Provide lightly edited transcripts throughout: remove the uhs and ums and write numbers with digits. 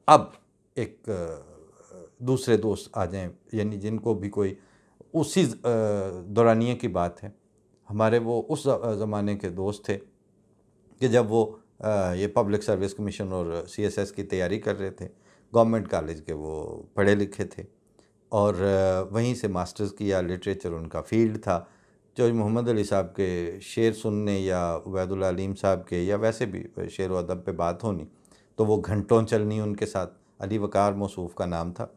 अब एक दूसरे दोस्त आ जाएं, यानी जिनको भी कोई उसी दौरानिए की बात है। हमारे वो उस ज़माने के दोस्त थे कि जब वो ये पब्लिक सर्विस कमीशन और CSS की तैयारी कर रहे थे। गवर्नमेंट कॉलेज के वो पढ़े लिखे थे और वहीं से मास्टर्स किया, लिटरेचर उनका फील्ड था। जो मोहम्मद अली साहब के शेर सुनने या उबैदुल अलीम साहब के या वैसे भी शेर व अदब पे बात होनी तो वो घंटों चलनी उनके साथ। अली वकार मौसूफ़ का नाम था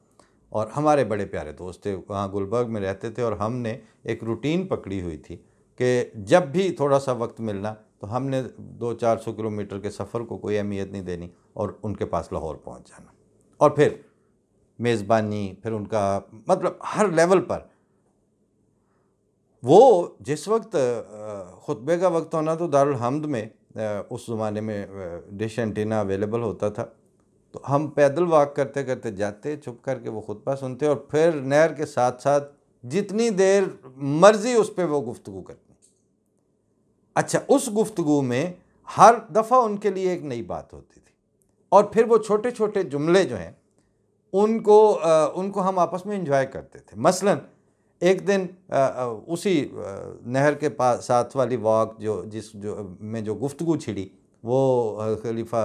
और हमारे बड़े प्यारे दोस्त थे, वहाँ गुलबर्ग में रहते थे। और हमने एक रूटीन पकड़ी हुई थी कि जब भी थोड़ा सा वक्त मिलना तो हमने 200-400 किलोमीटर के सफ़र को कोई अहमियत नहीं देनी और उनके पास लाहौर पहुँच जाना। और फिर मेज़बानी, फिर उनका मतलब हर लेवल पर वो जिस वक्त खुतबे का वक्त होना तो दारुल हम्द में उस ज़माने में डिश एंटीना अवेलेबल होता था, तो हम पैदल वॉक करते करते जाते, चुप करके वो खुतबा सुनते और फिर नहर के साथ साथ जितनी देर मर्जी उस पर वो गुफ्तगू करते। अच्छा, उस गुफ्तगू में हर दफ़ा उनके लिए एक नई बात होती थी और फिर वो छोटे छोटे जुमले जो हैं उनको हम आपस में एंजॉय करते थे। मसलन एक दिन उसी नहर के पास साथ वाली वॉक जो गुफ्तगू छिड़ी वो खलीफा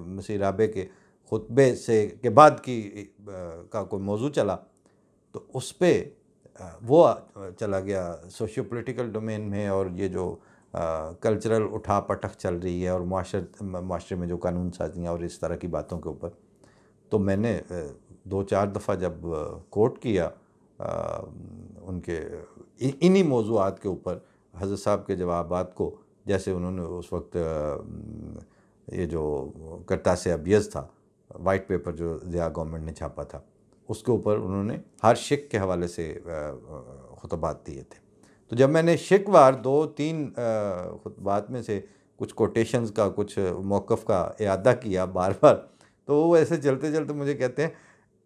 मसीह राबे के खुतबे से के बाद का कोई मौजू चला, तो उस पर वो चला गया सोशियो पॉलिटिकल डोमेन में और ये जो कल्चरल उठा पटक चल रही है और माशरे में जो कानून साजियाँ और इस तरह की बातों के ऊपर। तो मैंने 2-4 दफ़ा जब कोट किया उनके इन्हीं मौज़ूआत के ऊपर हज़रत साहब के जवाबात को, जैसे उन्होंने उस वक्त ये जो करतास अबियज़ था, वाइट पेपर जो ज़िया गवर्नमेंट ने छापा था, उसके ऊपर उन्होंने हर शिक के हवाले से खुतबात दिए थे। तो जब मैंने शिकवार 2-3 खुतबात में से कुछ कोटेशंस का, कुछ मौक़िफ़ का इआदा किया बार बार, तो वो ऐसे चलते चलते मुझे कहते हैं,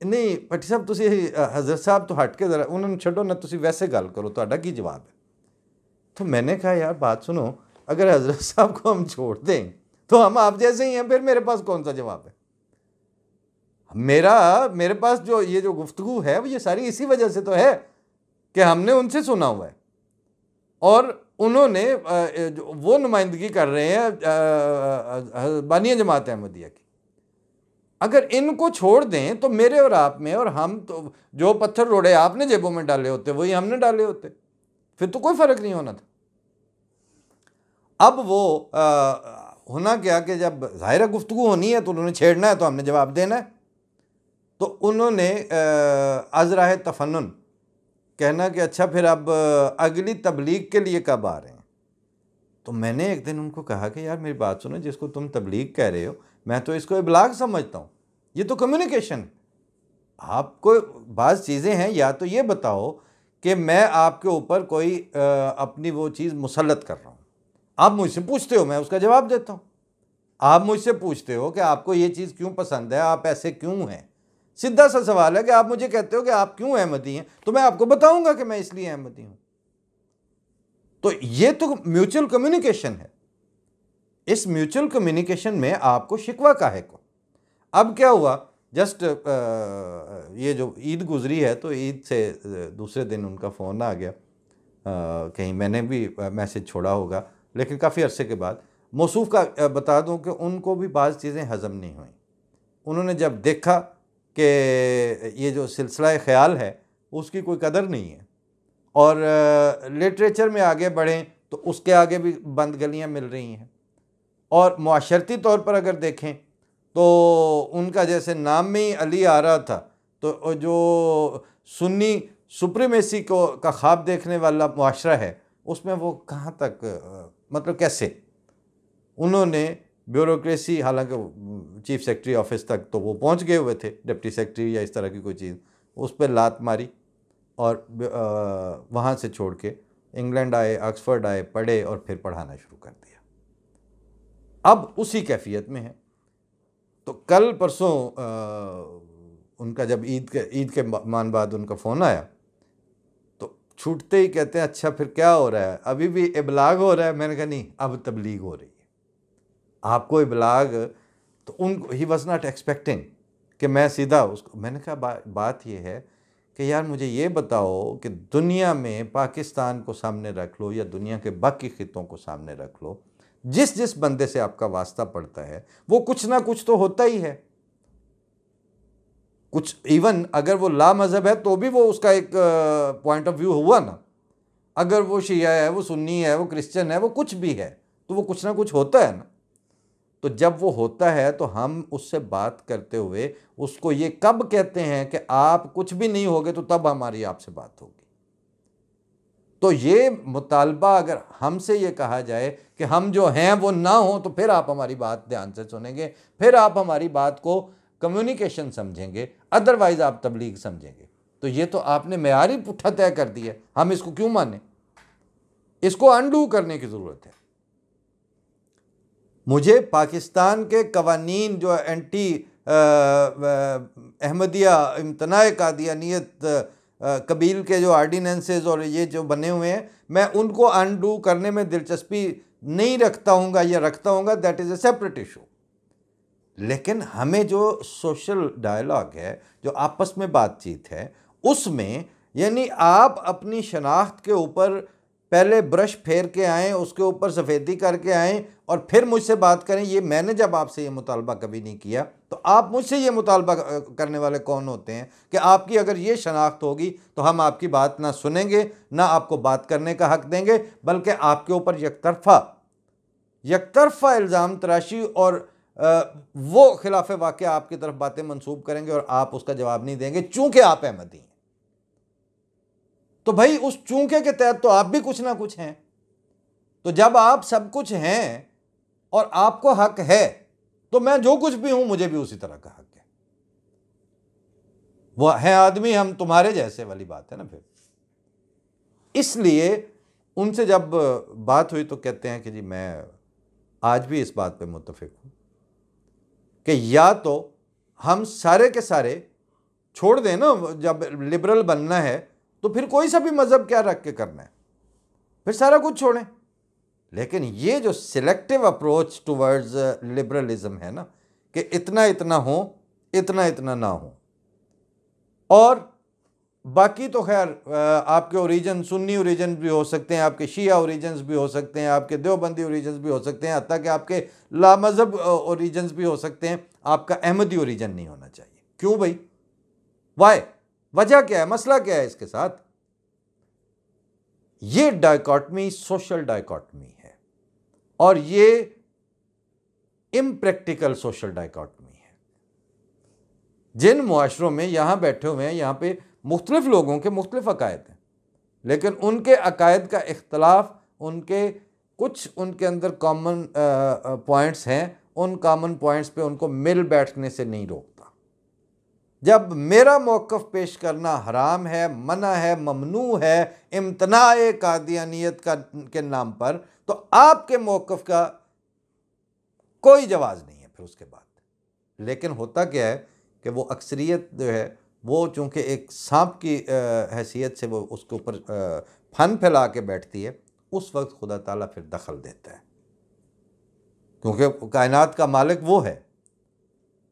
नहीं भट्टी साहब तुसी हज़रत साहब तो हट के ज़रा उन्होंने छड्डो ना, तुसी वैसे गल करो, तुहाडा की जवाब है। तो मैंने कहा यार बात सुनो, अगर हज़रत साहब को हम छोड़ दें तो हम आप जैसे ही हैं, फिर मेरे पास कौन सा जवाब है? मेरे पास जो ये जो गुफ्तगू है वो ये सारी इसी वजह से तो है कि हमने उनसे सुना हुआ है और उन्होंने वो नुमाइंदगी कर रहे हैं बानिया जमात अहमदिया की। अगर इनको छोड़ दें तो मेरे और आप में, और हम तो जो पत्थर रोड़े आपने जेबों में डाले होते वही हमने डाले होते, फिर तो कोई फ़र्क नहीं होना था। अब वो होना क्या कि जब ज़ाहिर गुफ्तगू होनी है तो उन्होंने छेड़ना है तो हमने जवाब देना है। तो उन्होंने अज़राह तफन्नुन कहना कि अच्छा फिर अब अगली तबलीग के लिए कब आ रहे हैं? तो मैंने एक दिन उनको कहा कि यार मेरी बात सुनो, जिसको तुम तबलीग कह रहे हो मैं तो इसको इबलाग समझता हूँ, ये तो कम्युनिकेशन। आपको बाज़ चीज़ें हैं, या तो ये बताओ कि मैं आपके ऊपर कोई अपनी वो चीज़ मुसल्लत कर रहा हूँ, आप मुझसे पूछते हो मैं उसका जवाब देता हूँ। आप मुझसे पूछते हो कि आपको ये चीज़ क्यों पसंद है, आप ऐसे क्यों हैं, सीधा सा सवाल है कि आप मुझे कहते हो कि आप क्यों अहमदी हैं, तो मैं आपको बताऊंगा कि मैं इसलिए अहमदी हूं। तो ये तो म्यूचुअल कम्युनिकेशन है। इस म्यूचुअल कम्युनिकेशन में आपको शिकवा काहे को? अब क्या हुआ, जस्ट ये जो ईद गुजरी है तो ईद से दूसरे दिन उनका फ़ोन आ गया, कहीं मैंने भी मैसेज छोड़ा होगा, लेकिन काफ़ी अरसे के बाद। मौसूफ़ का बता दूं कि उनको भी बाज़ चीज़ें हज़म नहीं हुई। उन्होंने जब देखा कि ये जो सिलसिला ख़याल है उसकी कोई कदर नहीं है और लिटरेचर में आगे बढ़ें तो उसके आगे भी बंद गलियां मिल रही हैं, और मुआशरती तौर पर अगर देखें तो उनका जैसे नाम में ही अली आ रहा था, तो जो सुन्नी सुप्रीमेसी को का ख्वाब देखने वाला मुआशरा है उसमें वो कहाँ तक मतलब कैसे उन्होंने ब्यूरोक्रेसी, हालांकि चीफ सेक्रेटरी ऑफिस तक तो वो पहुंच गए हुए थे, डिप्टी सेक्रेटरी या इस तरह की कोई चीज़, उस पर लात मारी और वहाँ से छोड़ के इंग्लैंड आए, ऑक्सफोर्ड आए, पढ़े और फिर पढ़ाना शुरू कर दिया। अब उसी कैफियत में है। तो कल परसों उनका जब ईद के मान बाद उनका फ़ोन आया तो छूटते ही कहते हैं अच्छा फिर क्या हो रहा है, अभी भी इबलाग हो रहा है। मैंने कहा नहीं, अब तबलीग हो रही है। आपको इबलाग, तो उन ही वॉज नॉट एक्सपेक्टिंग कि मैं सीधा उसको, मैंने कहा बात ये है कि यार मुझे ये बताओ कि दुनिया में पाकिस्तान को सामने रख लो या दुनिया के बाकी खितों को सामने रख लो, जिस जिस बंदे से आपका वास्ता पड़ता है वो कुछ ना कुछ तो होता ही है। कुछ इवन अगर वो ला मज़हब है तो भी वो उसका एक पॉइंट ऑफ व्यू हुआ ना। अगर वो शिया है, वो सुन्नी है, वो क्रिश्चियन है, वो कुछ भी है, तो वो कुछ ना कुछ होता है ना। तो जब वो होता है तो हम उससे बात करते हुए उसको ये कब कहते हैं कि आप कुछ भी नहीं होगे तो तब हमारी आपसे बात होगी। तो ये मुतालबा अगर हमसे ये कहा जाए कि हम जो हैं वो ना हो तो फिर आप हमारी बात ध्यान से सुनेंगे, फिर आप हमारी बात को कम्युनिकेशन समझेंगे, अदरवाइज आप तबलीग समझेंगे। तो ये तो आपने मेयार ही पुट्ठा तय कर दिया, हम इसको क्यों माने? इसको अनडू करने की ज़रूरत है। मुझे पाकिस्तान के कवानीन जो एंटी अहमदिया इम्तनाए कादियानियत कबील के जो आर्डिनेंसेस और ये जो बने हुए हैं, मैं उनको अनडू करने में दिलचस्पी नहीं रखता हूँगा या रखता हूँगा, that is a separate issue. लेकिन हमें जो सोशल डायलॉग है, जो आपस में बातचीत है, उसमें यानी आप अपनी शनाख्त के ऊपर पहले ब्रश फेर के आएँ, उसके ऊपर सफ़ेदी करके आएँ और फिर मुझसे बात करें। ये मैंने जब आपसे ये मुतालबा कभी नहीं किया, तो आप मुझसे ये मुतालबा करने वाले कौन होते हैं कि आपकी अगर ये शनाख्त होगी तो हम आपकी बात ना सुनेंगे, ना आपको बात करने का हक़ देंगे, बल्कि आपके ऊपर यकतरफ़ा इल्ज़ाम तराशी और वो खिलाफ वाक़या आपकी तरफ बातें मंसूब करेंगे और आप उसका जवाब नहीं देंगे चूँकि आप अहमदी हैं। तो भाई उस चूँकि के तहत तो आप भी कुछ ना कुछ हैं। तो जब आप सब कुछ हैं और आपको हक है, तो मैं जो कुछ भी हूं मुझे भी उसी तरह का हक है। वो है आदमी हम तुम्हारे जैसे वाली बात है ना। फिर इसलिए उनसे जब बात हुई तो कहते हैं कि जी मैं आज भी इस बात पे मुत्तफिक हूं कि या तो हम सारे के सारे छोड़ दें ना, जब लिबरल बनना है तो फिर कोई सा भी मज़हब क्या रख के करना है, फिर सारा कुछ छोड़ें। लेकिन ये जो सिलेक्टिव अप्रोच टुवर्ड्स लिबरलिज्म है ना, कि इतना इतना हो, इतना इतना ना हो, और बाकी तो खैर आपके ओरिजिन सुन्नी ओरिजिन भी हो सकते हैं, आपके शिया ओरिजिन्स भी हो सकते हैं, आपके देवबंदी ओरिजिन्स भी हो सकते हैं, हत्ता कि आपके लामज़हब ओरिजिन्स भी हो सकते हैं। आपका अहमदी ओरिजिन नहीं होना चाहिए। क्यों भाई? वाई? वजह क्या है? मसला क्या है इसके साथ? ये डायकॉटमी सोशल डायकॉटमी है और ये इम्प्रैक्टिकल सोशल डायकॉटमी है। जिन मुआशरों में यहां बैठे हुए हैं, यहां पे मुख्तलिफ लोगों के मुख्तलिफ अकायद हैं, लेकिन उनके अकायद का इख्तलाफ, कुछ उनके अंदर कॉमन पॉइंट्स हैं, उन कॉमन पॉइंट्स पे उनको मिल बैठने से नहीं रोकता। जब मेरा मौक़िफ़ पेश करना हराम है, मना है, ममनू है इम्तनाए कादियानियत के नाम पर, तो आपके मौक़िफ़ का कोई जवाज़ नहीं है फिर उसके बाद। लेकिन होता क्या है कि वो अक्सरियत जो है वो चूँकि एक सांप की हैसियत से वो उसके ऊपर फन फैला के बैठती है, उस वक्त खुदा ताला फिर दखल देता है, क्योंकि कायनात का मालिक वो है।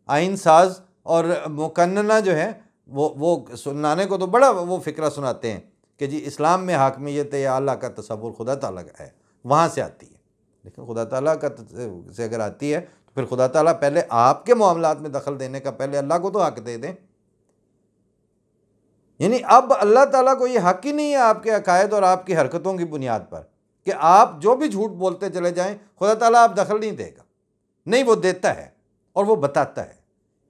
आइन साज और मुकन्नना जो है वो सुनाने को तो बड़ा वो फ़िक्रा सुनाते हैं कि जी इस्लाम में हाकमियत या अल्लाह का तसव्वुर खुदा ताला का है, वहाँ से आती है। लेकिन खुदा ताला का से अगर आती है तो फिर खुदा ताला पहले आपके मामलात में दखल देने का पहले अल्लाह को तो हक दे दें। यानी अब अल्लाह ताला को ये हक ही नहीं है आपके अकायद और आपकी हरकतों की बुनियाद पर कि आप जो भी झूठ बोलते चले जाएं, खुदा ताला आप दखल नहीं देगा। नहीं, वो देता है और वो बताता है।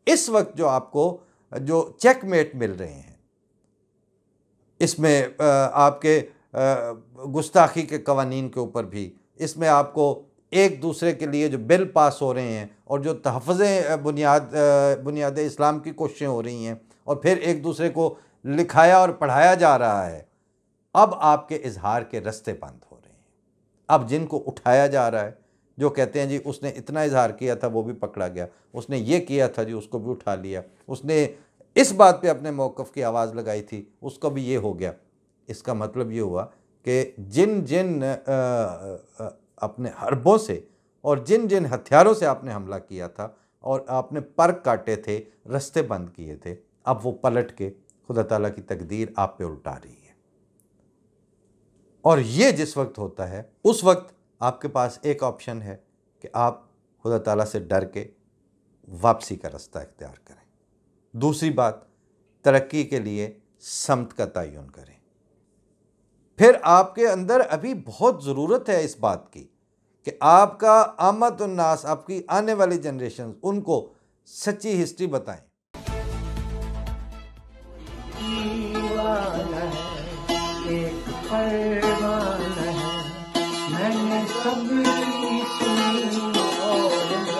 इस वक्त जो आपको जो चेकमेट मिल रहे हैं, इसमें आपके गुस्ताखी के कवानीन के ऊपर भी, इसमें आपको एक दूसरे के लिए जो बिल पास हो रहे हैं और जो तहफ़्फ़ुज़े बुनियाद इस्लाम की कोशिशें हो रही हैं और फिर एक दूसरे को लिखाया और पढ़ाया जा रहा है, अब आपके इजहार के रास्ते बंद हो रहे हैं। अब जिनको उठाया जा रहा है, जो कहते हैं जी उसने इतना इजहार किया था वो भी पकड़ा गया, उसने ये किया था जी उसको भी उठा लिया, उसने इस बात पे अपने मौक़िफ़ की आवाज़ लगाई थी उसको भी ये हो गया। इसका मतलब ये हुआ कि जिन जिन अपने हरबों से और जिन जिन हथियारों से आपने हमला किया था और आपने पर काटे थे, रास्ते बंद किए थे, अब वो पलट के खुदा ताला की तकदीर आप पे उल्टा रही है। और ये जिस वक्त होता है उस वक्त आपके पास एक ऑप्शन है कि आप खुदा ताला से डर के वापसी का रास्ता इख्तियार करें। दूसरी बात, तरक्की के लिए समत का तयन करें। फिर आपके अंदर अभी बहुत ज़रूरत है इस बात की कि आपका आमद उन्नास, आपकी आने वाली जनरेशन, उनको सच्ची हिस्ट्री बताएं। एक परवाना है, मैंने सब सुनी और